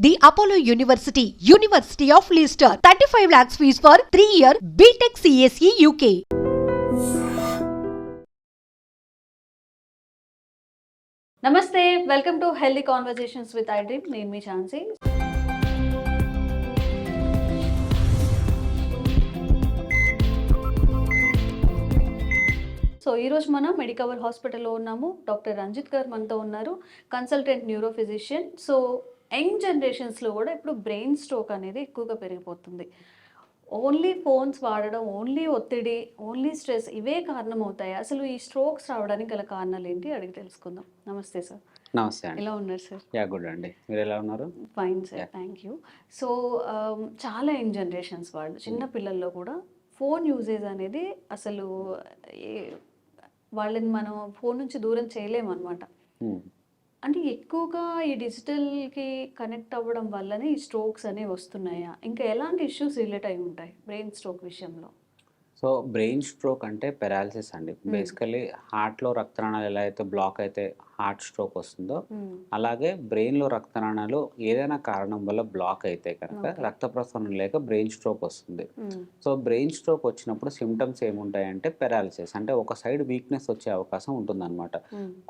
The Apollo University, University of Leicester. 35 lakhs fees for 3-year BTech CSE UK. నమస్తే, welcome to healthy conversations with I dream. నేను మీ ఛాన్సీ. So ఈరోజు మనం Medicover హాస్పిటల్లో ఉన్నాము. Doctor Ranjith గారు మనతో ఉన్నారు, consultant neuro physician. So young జనరేషన్స్లో కూడా ఇప్పుడు బ్రెయిన్ స్ట్రోక్ అనేది ఎక్కువగా పెరిగిపోతుంది. ఓన్లీ ఫోన్స్ వాడడం, ఓన్లీ ఒత్తిడి, ఓన్లీ స్ట్రెస్, ఇవే కారణం అవుతాయి. అసలు ఈ స్ట్రోక్స్ రావడానికి గల కారణాలు ఏంటి అడిగి తెలుసుకుందాం. నమస్తే సార్. నమస్తే అండి. ఎలా ఉన్నారు సార్? యా గుడ్ అండి. మీరు ఎలా ఉన్నారు? Fine sir, thank you. So చాలా యంగ్ జనరేషన్స్ వాళ్ళు, చిన్న పిల్లల్లో కూడా ఫోన్ యూజేజ్ అనేది అసలు వాళ్ళని మనం ఫోన్ నుంచి దూరం చేయలేము అనమాట. అంటే ఎక్కువగా ఈ డిజిటల్కి కనెక్ట్ అవ్వడం వల్లనే ఈ స్ట్రోక్స్ అనేవి వస్తున్నాయా? ఇంకా ఎలాంటి ఇష్యూస్ రిలేట్ అయి ఉంటాయి బ్రెయిన్ స్ట్రోక్ విషయంలో? సో బ్రెయిన్ స్ట్రోక్ అంటే పెరాలసిస్ అండి. బేసికలీ హార్ట్లో రక్తనాళాలు ఎలా అయితే బ్లాక్ అయితే హార్ట్ స్ట్రోక్ వస్తుందో, అలాగే బ్రెయిన్లో రక్తనాళాలు ఏదైనా కారణం వల్ల బ్లాక్ అయితే కనుక రక్త ప్రసరణ లేక బ్రెయిన్ స్ట్రోక్ వస్తుంది. సో బ్రెయిన్ స్ట్రోక్ వచ్చినప్పుడు సిమ్టమ్స్ ఏముంటాయంటే పెరాలసిస్, అంటే ఒక సైడ్ వీక్నెస్ వచ్చే అవకాశం ఉంటుందన్నమాట.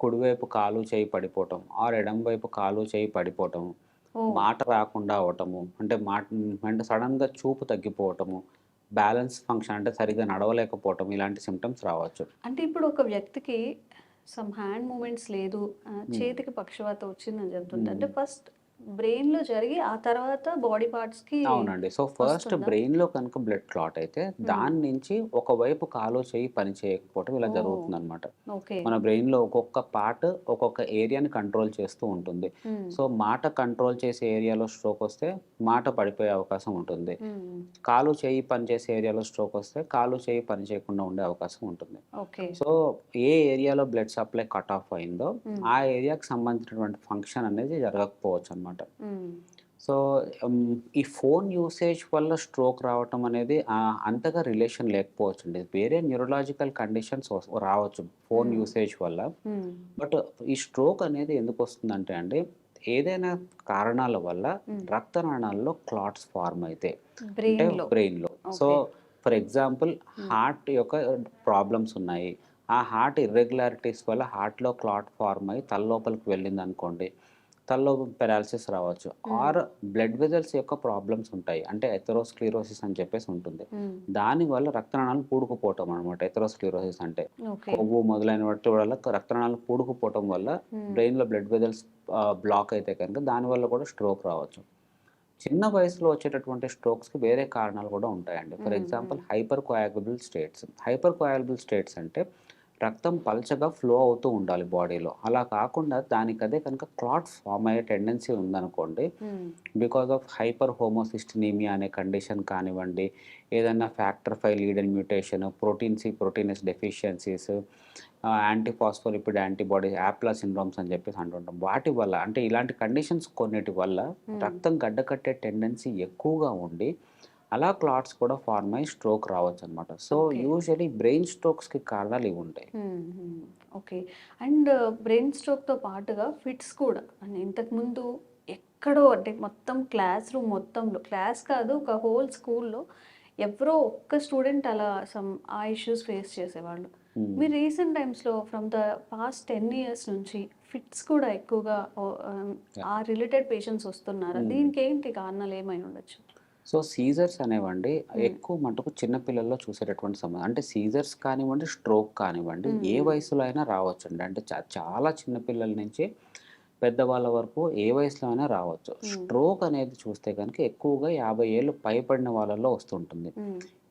కుడివైపు కాలు చేయి పడిపోవటం, ఆర్ ఎడం వైపు కాలు చేయి పడిపోవటం, మాట రాకుండా అవటము, అంటే సడన్గా చూపు తగ్గిపోవటము, బ్యాలెన్స్ ఫంక్షన్ అంటే సరిగ్గా నడవలేకపోవటం, ఇలాంటి సిమ్టమ్స్ రావచ్చు. అంటే ఇప్పుడు ఒక వ్యక్తికి సమ్ హ్యాండ్ మూమెంట్స్ లేదు, చేతికి పక్షవాతం వచ్చిందని చెప్తుంటే, అంటే ఫస్ట్ బ్రెయిన్లో జరిగి ఆ తర్వాత బాడీ పార్ట్స్కి. అవునండి. సో ఫస్ట్ బ్రెయిన్లో కనుక బ్లడ్ క్లాట్ అయితే దాని నుంచి ఒకవైపు కాలు చేయి పని చేయకపోవటం ఇలా జరుగుతుంది అనమాట. మన బ్రెయిన్లో ఒక్కొక్క పార్ట్ ఒక్కొక్క ఏరియాని కంట్రోల్ చేస్తూ ఉంటుంది. సో మాట కంట్రోల్ చేసే ఏరియాలో స్ట్రోక్ వస్తే మాట పడిపోయే అవకాశం ఉంటుంది. కాలు చేయి పని చేసే ఏరియాలో స్ట్రోక్ వస్తే కాలు చేయి పని చేయకుండా ఉండే అవకాశం ఉంటుంది. సో ఏ ఏరియాలో బ్లడ్ సప్లై కట్ ఆఫ్ అయిందో ఆ ఏరియాకి సంబంధించినటువంటి ఫంక్షన్ అనేది జరగకపోవచ్చు అనమాట. సో ఈ ఫోన్ యూసేజ్ వల్ల స్ట్రోక్ రావటం అనేది అంతగా రిలేషన్ లేకపోవచ్చు అండి. వేరే న్యూరలాజికల్ కండిషన్స్ రావచ్చు ఫోన్ యూసేజ్ వల్ల. బట్ ఈ స్ట్రోక్ అనేది ఎందుకు వస్తుందంటే అండి, ఏదైనా కారణాల వల్ల రక్తనాళాల్లో క్లాట్స్ ఫార్మ్ అయితే బ్రెయిన్లో. సో ఫర్ ఎగ్జాంపుల్ హార్ట్ యొక్క ప్రాబ్లమ్స్ ఉన్నాయి, ఆ హార్ట్ ఇర్రెగ్యులారిటీస్ వల్ల హార్ట్లో క్లాట్ ఫార్మ్ అయ్యి తల లోపలికి వెళ్ళింది అనుకోండి, తలలో పెరాలసిస్ రావచ్చు. ఆర్ బ్లడ్ వెజల్స్ యొక్క ప్రాబ్లమ్స్ ఉంటాయి, అంటే ఎథెరోస్క్లిరోసిస్ అని చెప్పేసి ఉంటుంది. దానివల్ల రక్తనాళాలు పూడుకుపోవటం అనమాట. ఎథెరోస్క్లిరోసిస్ అంటే కొవ్వు మొదలైన వాటి వల్ల రక్తనాళాలు పూడుకుపోవటం వల్ల బ్రెయిన్లో బ్లడ్ వెజల్స్ బ్లాక్ అయితే కనుక దానివల్ల కూడా స్ట్రోక్ రావచ్చు. చిన్న వయసులో వచ్చేటటువంటి స్ట్రోక్స్కి వేరే కారణాలు కూడా ఉంటాయండి. For example hypercoagulable states. Hypercoagulable states అంటే రక్తం పల్చగా ఫ్లో అవుతూ ఉండాలి బాడీలో. అలా కాకుండా దానికదే కనుక క్లాట్ ఫామ్ అయ్యే టెండెన్సీ ఉందనుకోండి, బికాజ్ ఆఫ్ హైపర్ హోమోసిస్టినీమియా అనే కండిషన్ కానివ్వండి, ఏదైనా factor 5 leader mutation, proteinous deficiencies, antiphospholipid antibodies, APLA syndromes అని చెప్పేసి అంటుంటాం. వాటి వల్ల, అంటే ఇలాంటి కండిషన్స్ కొన్నిటి వల్ల రక్తం గడ్డకట్టే టెండెన్సీ ఎక్కువగా ఉండి అలా క్లాట్స్ కూడా ఫార్మ్ అయ్యి స్ట్రోక్ రావచ్చు అనమాట. సో యూజువలీ బ్రెయిన్ స్ట్రోక్స్కి కారణాలు ఇవి ఉంటాయి. ఓకే. అండ్ బ్రెయిన్ స్ట్రోక్తో పాటుగా ఫిట్స్ కూడా, అంటే ఇంతకుముందు ఎక్కడో, అంటే మొత్తం క్లాస్ రూమ్ మొత్తంలో, క్లాస్ కాదు ఒక హోల్ స్కూల్లో ఎవరో ఒక్క స్టూడెంట్ అలా ఆ ఇష్యూస్ ఫేస్ చేసేవాళ్ళు. మీరు రీసెంట్ టైమ్స్లో ఫ్రమ్ ద పాస్ట్ 10 years నుంచి ఫిట్స్ కూడా ఎక్కువగా ఆ రిలేటెడ్ పేషెంట్స్ వస్తున్నారు. దీనికి ఏంటి కారణాలు ఏమై ఉండొచ్చు? సో సీజర్స్ అనేవండి ఎక్కువ మటుకు చిన్నపిల్లల్లో చూసేటటువంటి సమస్య. అంటే సీజర్స్ కానివ్వండి, స్ట్రోక్ కానివ్వండి, ఏ వయసులో అయినా రావచ్చండి. అంటే చాలా చిన్నపిల్లల నుంచి పెద్దవాళ్ళ వరకు ఏ వయసులో అయినా రావచ్చు. స్ట్రోక్ అనేది చూస్తే కనుక ఎక్కువగా 50 ఏళ్ళు పైబడిన వాళ్ళల్లో వస్తుంటుంది.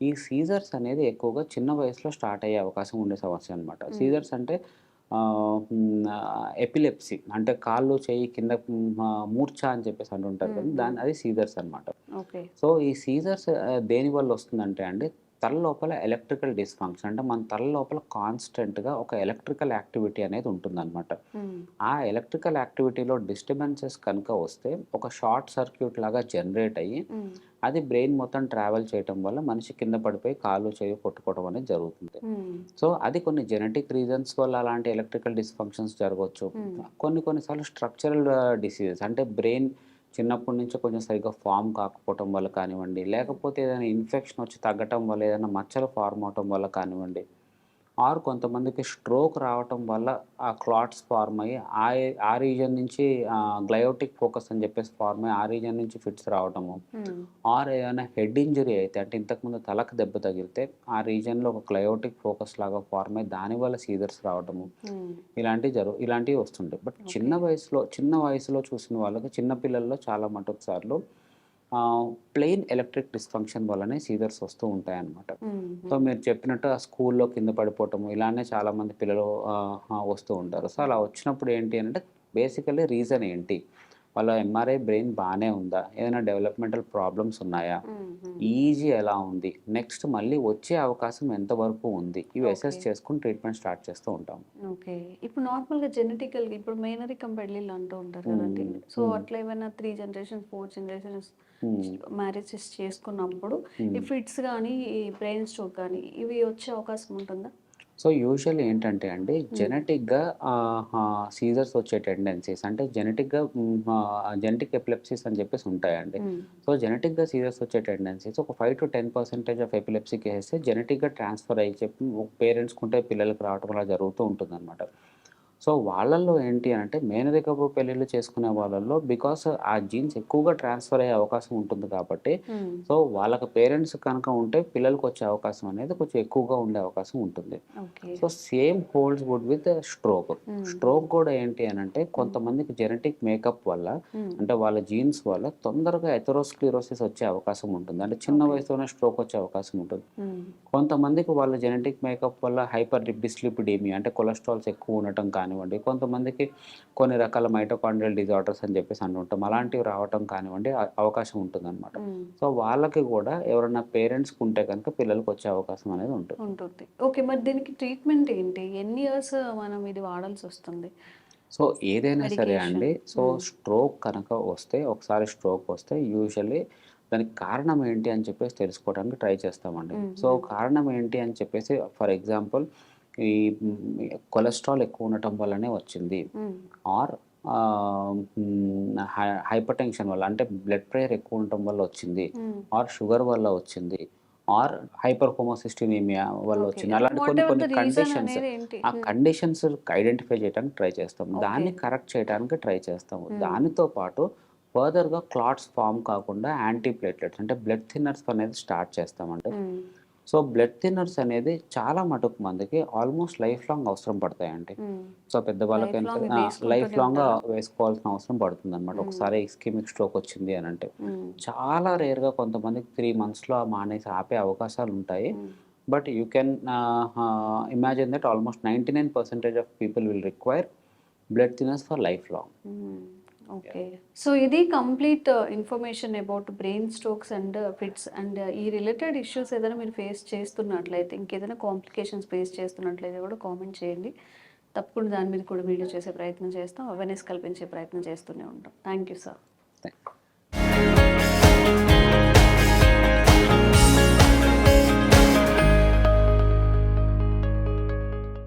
ఈ సీజర్స్ అనేది ఎక్కువగా చిన్న వయసులో స్టార్ట్ అయ్యే అవకాశం ఉండే సమస్య అనమాట. సీజర్స్ అంటే ఎపిలెప్సీ, అంటే కాళ్ళు చేయి కింద మూర్ఛ అని చెప్పేసి అంటుంటారు కదా, అది సీజర్స్ అనమాట. సో ఈ సీజర్స్ దేనివల్ల వస్తుందంటే అండి, తల లోపల ఎలక్ట్రికల్ డిస్ఫంక్షన్, అంటే మన తల లోపల కాన్స్టెంట్గా ఒక ఎలక్ట్రికల్ యాక్టివిటీ అనేది ఉంటుందన్నమాట. ఆ ఎలక్ట్రికల్ యాక్టివిటీలో డిస్టర్బెన్సెస్ కనుక వస్తే ఒక షార్ట్ సర్క్యూట్ లాగా జనరేట్ అయ్యి అది బ్రెయిన్ మొత్తం ట్రావెల్ చేయటం వల్ల మనిషి కింద పడిపోయి కాలు చేయి కొట్టుకోవడం అనేది జరుగుతుంది. సో అది కొన్ని జెనెటిక్ రీజన్స్ వల్ల అలాంటి ఎలక్ట్రికల్ డిస్ఫంక్షన్స్ జరగవచ్చు. కొన్నిసార్లు స్ట్రక్చరల్ డిసీజెస్, అంటే బ్రెయిన్ చిన్నప్పటి నుంచి కొంచెం సరిగ్గా ఫామ్ కాకపోవటం వల్ల కానివ్వండి, లేకపోతే ఏదైనా ఇన్ఫెక్షన్ వచ్చి తగ్గటం వల్ల, ఏదైనా మచ్చలు ఫార్మ్ అవటం వల్ల కానివ్వండి, ఆర్ కొంతమందికి స్ట్రోక్ రావటం వల్ల ఆ క్లాట్స్ ఫార్మ్ అయ్యి ఆ రీజన్ నుంచి గ్లయోటిక్ ఫోకస్ అని చెప్పేసి ఫార్మ్ అయ్యి ఆ రీజన్ నుంచి ఫిట్స్ రావటము, ఆర్ ఏదైనా హెడ్ ఇంజరీ అయితే అంటే ఇంతకుముందు తలకు దెబ్బ తగిలితే ఆ రీజన్లో ఒక గ్లయోటిక్ ఫోకస్ లాగా ఫార్మ్ అయ్యి దానివల్ల సీజర్స్ రావటము, ఇలాంటివి వస్తుంటాయి. బట్ చిన్న వయసులో చూసిన వాళ్ళకి, చిన్న పిల్లల్లో చాలా మటుకు సార్లు ప్లెయిన్ ఎలక్ట్రిక్ డిస్ఫంక్షన్ వల్లనే సీజర్స్ వస్తూ ఉంటాయన్నమాట. సో మీరు చెప్పినట్టు ఆ స్కూల్లో కింద పడిపోవటము ఇలానే చాలామంది పిల్లలు వస్తూ ఉంటారు. సో అలా వచ్చినప్పుడు ఏంటి అంటే బేసికల్లీ రీజన్ ఏంటి, వాళ్ళ ఎంఆర్ఐ బ్రెయిన్ బాగానే ఉందా, ఏదైనా డెవలప్మెంటల్ ప్రాబ్లమ్స్ ఉన్నాయా, ఈజీ ఎలా ఉంది, నెక్స్ట్ మళ్ళీ వచ్చే అవకాశం ఎంతవరకు ఉంది, ఇవి అసెస్ చేసుకుని ట్రీట్మెంట్ స్టార్ట్ చేస్తూ ఉంటాం. ఓకే. ఇప్పుడు నార్మల్గా జెనెటికల్గా ఇప్పుడు మేనరికం పెళ్ళిళ్ళు అంటూ ఉంటారు కదండి. సో అట్లా ఏమైనా 3 జనరేషన్స్ 4 జనరేషన్స్ మ్యారేజెస్ చేసుకున్నప్పుడు ఈ ఫిట్స్ కానీ ఈ బ్రెయిన్ స్ట్రోక్ కానీ ఇవి వచ్చే అవకాశం ఉంటుందా? సో యూజువల్లీ ఏంటంటే అండి, జెనెటిక్గా సీజర్స్ వచ్చే టెండెన్సీస్ అంటే జెనెటిక్ ఎపిలెప్సీస్ అని చెప్పేసి ఉంటాయండి. సో జెనెటిక్గా సీజర్స్ వచ్చే టెండెన్సీస్ ఒక 5 to 10% ఆఫ్ ఎపిలెప్సీ కేసెస్ జెనెటిక్గా ట్రాన్స్ఫర్ అయ్యి చెప్పి పేరెంట్స్కి ఉంటే పిల్లలకు రావడం అలా జరుగుతూ ఉంటుంది అనమాట. సో వాళ్ళల్లో ఏంటి అంటే మేనరికపు పెళ్ళిళ్ళు చేసుకునే వాళ్ళల్లో బికాస్ ఆ జీన్స్ ఎక్కువగా ట్రాన్స్ఫర్ అయ్యే అవకాశం ఉంటుంది కాబట్టి, సో వాళ్ళకి పేరెంట్స్ కనుక ఉంటే పిల్లలకు వచ్చే అవకాశం అనేది కొంచెం ఎక్కువగా ఉండే అవకాశం ఉంటుంది. So same holds good with stroke. Stroke కూడా ఏంటి అని అంటే కొంతమందికి జెనెటిక్ మేకప్ వల్ల అంటే వాళ్ళ జీన్స్ వల్ల తొందరగా ఎథెరోస్క్లిరోసిస్ వచ్చే అవకాశం ఉంటుంది, అంటే చిన్న వయసులోనే స్ట్రోక్ వచ్చే అవకాశం ఉంటుంది. కొంతమందికి వాళ్ళ జెనెటిక్ మేకప్ వల్ల హైపర్ డిస్లిపిడీమియా అంటే కొలెస్ట్రాల్స్ ఎక్కువ ఉండటం కానివ్వండి, కొంతమందికి కొన్ని రకాల మైటోకాండ్రియల్ డిజార్డర్స్ అని చెప్పేసి అంటుంటాం, అలాంటివి రావటం కానివ్వండి అవకాశం ఉంటుంది అనమాట. సో వాళ్ళకి కూడా ఎవరైనా పేరెంట్స్కి ఉంటే కనుక పిల్లలకు వచ్చే అవకాశం అనేది ఉంటుంది. ఓకే, మరి దీనికి ట్రీట్మెంట్ ఏంటి? ఎన్ని ఇయర్స్ మనం ఇది వాడాల్సి వస్తుంది? సో ఏదైనా సరే అండి, సో స్ట్రోక్ కనుక వస్తే, ఒకసారి స్ట్రోక్ వస్తే యూజువల్లీ దానికి కారణం ఏంటి అని చెప్పేసి తెలుసుకోవడానికి ట్రై చేస్తామండి. సో కారణం ఏంటి అని చెప్పేసి ఫర్ ఎగ్జాంపుల్ ఈ కొలెస్ట్రాల్ ఎక్కువ ఉండటం వల్లనే వచ్చింది, ఆర్ హైపర్ టెన్షన్ వల్ల అంటే బ్లడ్ ప్రెషర్ ఎక్కువ ఉండటం వల్ల వచ్చింది, ఆర్ షుగర్ వల్ల వచ్చింది, ఆర్ హైపర్ హోమోసిస్టినిమియా వల్ల వచ్చింది. అలాంటి కొన్ని కండిషన్స్, ఆ కండిషన్స్ ఐడెంటిఫై చేయడానికి ట్రై చేస్తాం, దాన్ని కరెక్ట్ చేయడానికి ట్రై చేస్తాము. దానితో పాటు ఫర్దర్గా క్లాట్స్ ఫామ్ కాకుండా యాంటీప్లేట్లెట్స్ అంటే బ్లడ్ థిన్నర్స్ అనేది స్టార్ట్ చేస్తామంటే. సో బ్లడ్ థిన్నర్స్ అనేది చాలా మటుకు మందికి ఆల్మోస్ట్ లైఫ్ లాంగ్ అవసరం పడతాయండి. సో పెద్దవాళ్ళకైనా లైఫ్ లాంగ్గా వేసుకోవాల్సిన అవసరం పడుతుంది అనమాట. ఒకసారి ఇస్కెమిక్ స్ట్రోక్ వచ్చింది అని అంటే చాలా రేర్గా కొంతమందికి 3 monthsలో మానేసి ఆపే అవకాశాలు ఉంటాయి. But you can imagine that almost 99% of people will require blood thinners for life long. Okay, so ఇది complete information about brain strokes and fits and ఈ రిలేటెడ్ ఇష్యూస్ ఏదైనా మీరు ఫేస్ చేస్తున్నట్లయితే, ఇంకేదైనా కాంప్లికేషన్స్ ఫేస్ చేస్తున్నట్లయితే కూడా కామెంట్ చేయండి. తప్పకుండా దాని మీద కూడా వీడియో చేసే ప్రయత్నం చేస్తాం, అవేర్నెస్ కల్పించే ప్రయత్నం చేస్తూనే ఉంటాం. Thank you sir.